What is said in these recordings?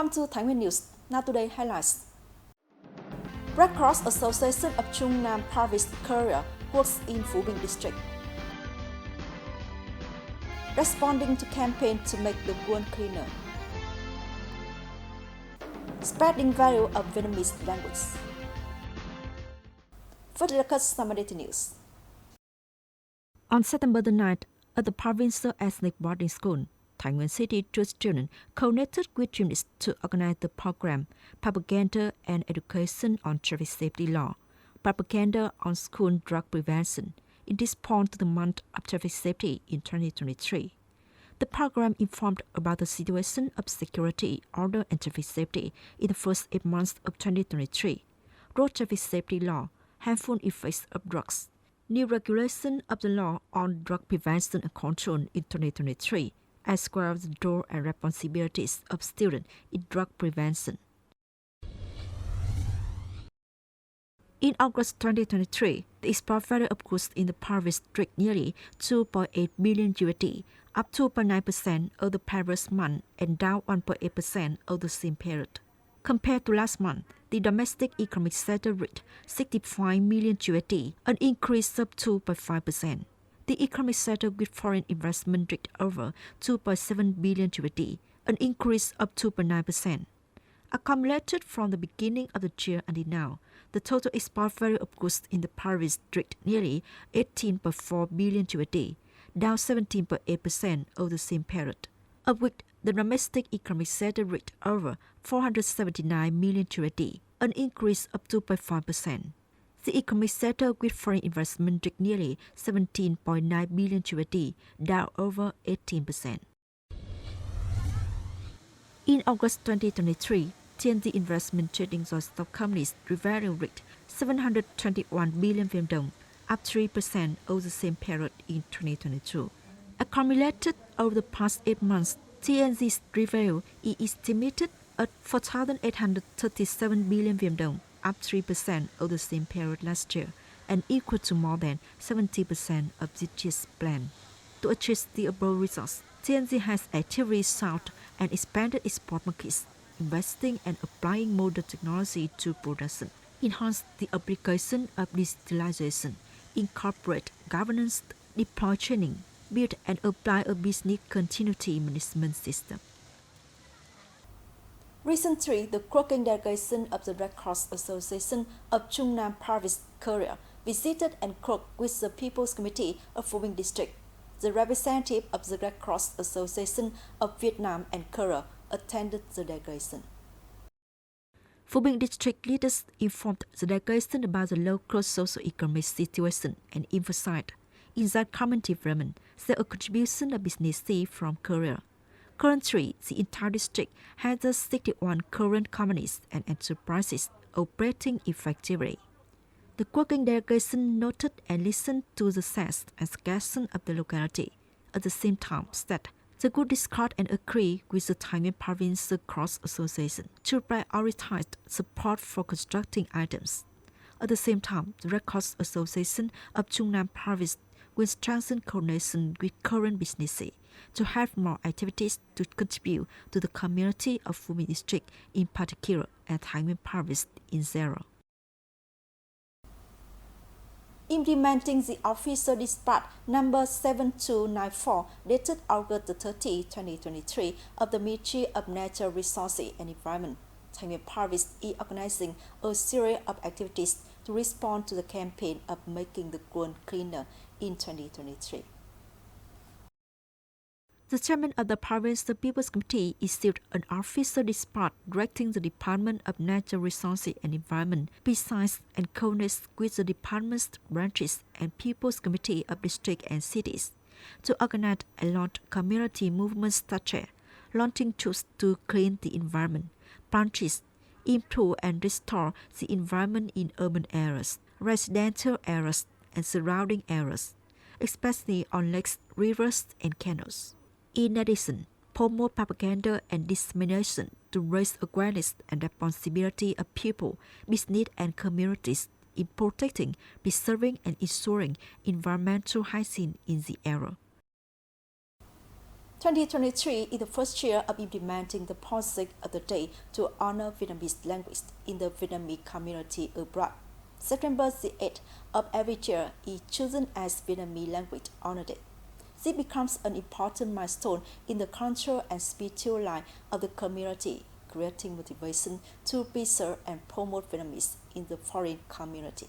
Welcome to Thái Nguyên News. Now today highlights. Red Cross Association of Trung Nam Province Korea works in Phú Bình district. Responding to campaign to make the world cleaner. Spreading value of Vietnamese language. For the Consolidated News. On September the 9th, at the provincial ethnic boarding school, Thái Nguyên City students connected with journalists to organize the program Propaganda and Education on Traffic Safety Law, Propaganda on School Drug Prevention, in response to the month of traffic safety in 2023. The program informed about the situation of security, order, and traffic safety in the first 8 months of 2023, road traffic safety law, harmful effects of drugs, new regulation of the law on drug prevention and control in 2023, as well as the role and responsibilities of students in drug prevention. In August 2023, the export value of goods in the province reached nearly 2.8 billion USD, up 2.9% over the previous month and down 1.8% over the same period. Compared to last month, the domestic economic sector reached 65 million USD, an increase of 2.5%. The economic sector with foreign investment reached over 2.7 billion USD, an increase of 2.9%. Accumulated from the beginning of the year until now, the total export value of goods in the province reached nearly 18.4 billion USD, down 17.8% over the same period, of which the domestic economic sector reached over 479 million USD, an increase of 2.5%. The economic sector with foreign investment reached nearly 17.9 billion USD, down over 18%. In August 2023, TNZ investment trading on stock companies revenue reached 721 billion Vietnam dong, up 3% over the same period in 2022. Accumulated over the past 8 months, TNZ's revenue is estimated at 4,837 billion Vietnam dong, up 3% over the same period last year, and equal to more than 70% of this year's plan. To achieve the above results, TNZ has actively sought and expanded export markets, investing and applying modern technology to production, enhance the application of digitalization, incorporate governance, deploy training, build and apply a business continuity management system. Recently, the working delegation of the Red Cross Association of Trung Nam Province, Korea, visited and worked with the People's Committee of Phú Bình District. The representative of the Red Cross Association of Vietnam and Korea attended the delegation. Phú Bình District leaders informed the delegation about the local socio-economic situation and emphasized in that common development the contribution of businesses from Korea. Currently, the entire district has 61 Korean companies and enterprises operating effectively. The working delegation noted and listened to the sense and suggestions of the locality. At the same time, said the good discussed and agree with the Thái Nguyên Province Cross Association to prioritize support for constructing items. At the same time, the Red Cross Association of Trung Nam Province will strengthen coordination with current businesses to have more activities to contribute to the community of Phú Bình District in particular and Thái Nguyên Province in general. Implementing the official dispatch number 7294 dated August 30, 2023 of the Ministry of Natural Resources and Environment, Thái Nguyên Province is organizing a series of activities to respond to the campaign of making the world cleaner in 2023. The chairman of the Provincial People's Committee issued an official dispatch directing the Department of Natural Resources and Environment, besides and coordinates with the department's branches and People's Committee of districts and cities, to organize and launch community movements such as launching tools to clean the environment, branches, improve and restore the environment in urban areas, residential areas, and surrounding areas, especially on lakes, rivers, and canals. In addition, promote propaganda and dissemination to raise awareness and responsibility of people, business, and communities in protecting, preserving, and ensuring environmental hygiene in the area. 2023 is the first year of implementing the policy of the day to honor Vietnamese language in the Vietnamese community abroad. September the 8th of every year is chosen as Vietnamese language honor day. This becomes an important milestone in the cultural and spiritual life of the community, creating motivation to preserve and promote Vietnamese in the foreign community.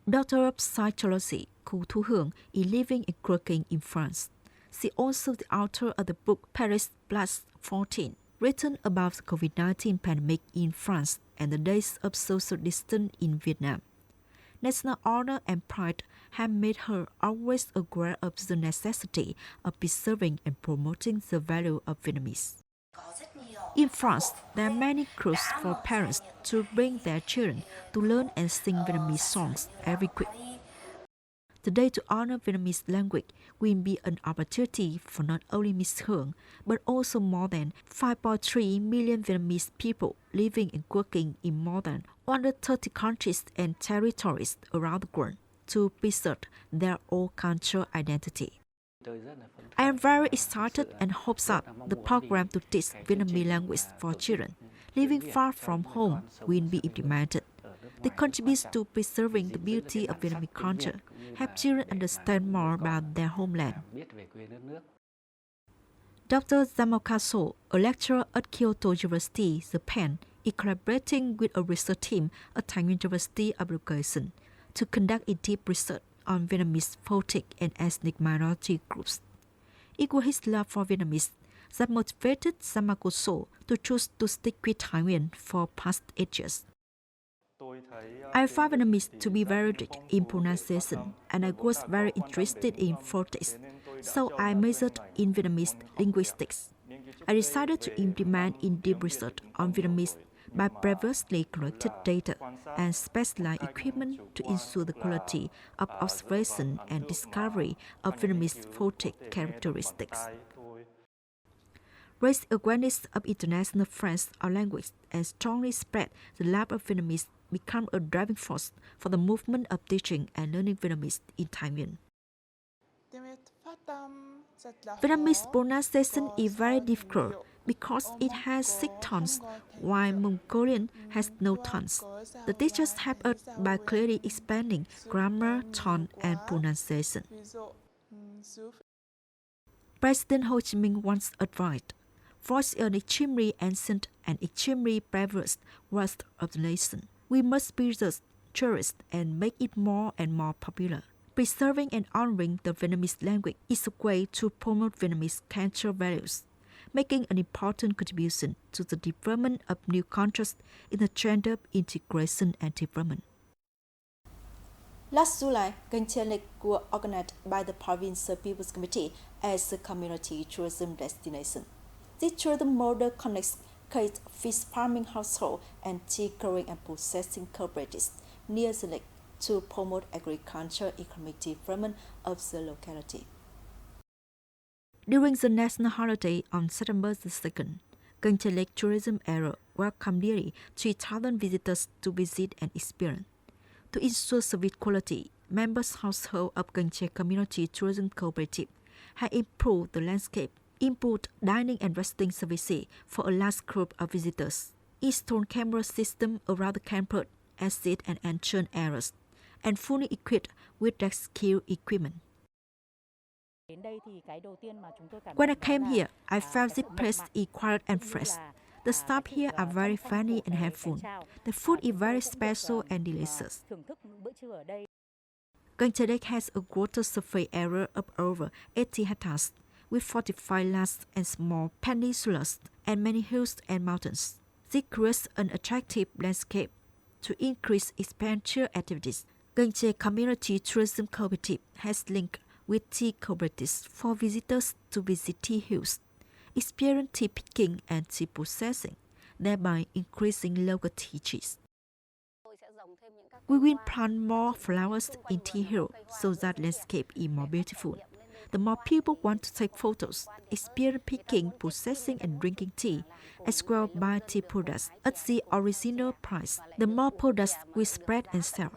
Doctor of Psychology Khu Thu Hương is living and working in France. She also the author of the book Paris Plus 14, written about the COVID-19 pandemic in France and the days of social distance in Vietnam. National honor and pride have made her always aware of the necessity of preserving and promoting the value of Vietnamese. In France, there are many clubs for parents to bring their children to learn and sing Vietnamese songs every week. The day to honor Vietnamese language will be an opportunity for not only Ms. Hương, but also more than 5.3 million Vietnamese people living and working in more than 130 countries and territories around the world to preserve their own cultural identity. I am very excited and hope that the program to teach Vietnamese language for children living far from home will be implemented. They contribute to preserving the beauty of Vietnamese culture, help children understand more about their homeland. Dr. Zamokaso, a lecturer at Kyoto University, Japan, is collaborating with a research team at Thái University of Education to conduct a deep research on Vietnamese phonetic and ethnic minority groups. It was his love for Vietnamese that motivated Zamokaso to choose to stick with Thái Nguyên for past 8 years. I found Vietnamese to be very rich in pronunciation, and I was very interested in phonetics, so I majored in Vietnamese linguistics. I decided to implement in-depth research on Vietnamese by previously collected data and specialized equipment to ensure the quality of observation and discovery of Vietnamese phonetic characteristics. Raise awareness of international French or language and strongly spread the love of Vietnamese become a driving force for the movement of teaching and learning Vietnamese in Thái Nguyên. Vietnamese pronunciation is very difficult because it has 6 tones, while Mongolian has no tones. The teachers help us by clearly explaining grammar, tone, and pronunciation. President Ho Chi Minh once advised, "Voice is an extremely ancient and extremely precious word of the nation. We must preserve, cherish, and make it more and more popular. Preserving and honoring the Vietnamese language is a way to promote Vietnamese cultural values, making an important contribution to the development of new cultures in the trend of integration and development." Last July, Kênh Chiến Lịch was organized by the Provincial People's Committee as a community tourism destination. This tourism model connects fish farming households and tea growing and processing cooperatives near the lake to promote agricultural economic development of the locality. During the national holiday on September the 2nd, Kênh Chiến Lịch tourism area welcomed nearly 3,000 visitors to visit and experience. To ensure service quality, members' households of Kênh Chiến Community Tourism Cooperative have improved the landscape, improved dining and resting services for a large group of visitors, installed camera system around the campus, exit and entrance areas, and fully equipped with rescue equipment. When I came here, I felt this place is quiet and fresh. The staff here are very friendly and helpful. The food is very special and delicious. Kênh Chiến Lịch has a water surface area of over 80 hectares, with 45 large and small peninsulas and many hills and mountains. This creates an attractive landscape. To increase expenditure activities, Kênh Chiến Community Tourism Cooperative has linked with tea cooperatives for visitors to visit tea hills, experience tea picking and tea processing, thereby increasing local tea cheese. We will plant more flowers in tea hill so that landscape is more beautiful. The more people want to take photos, experience picking, processing and drinking tea, as well as buy tea products at the original price, the more products we spread and sell.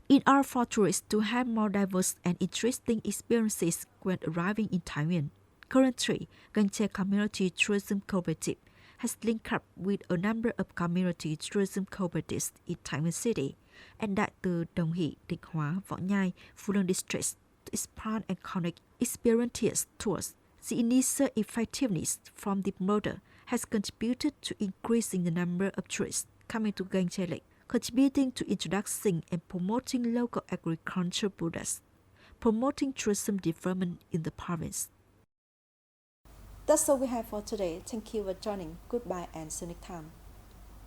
In order for tourists to have more diverse and interesting experiences when arriving in Taiwan, currently, Gangche Community Tourism Cooperative has linked up with a number of community tourism cooperatives in Taiwan City and that từ Đồng Hỷ, Định Hóa, Võ Nhai, Phú Lương districts to expand and connect experiential tours. The initial effectiveness from the model has contributed to increasing the number of tourists coming to Gangche Lake, contributing to introducing and promoting local agricultural products, promoting tourism development in the province. That's all we have for today. Thank you for joining. Goodbye and see you next time.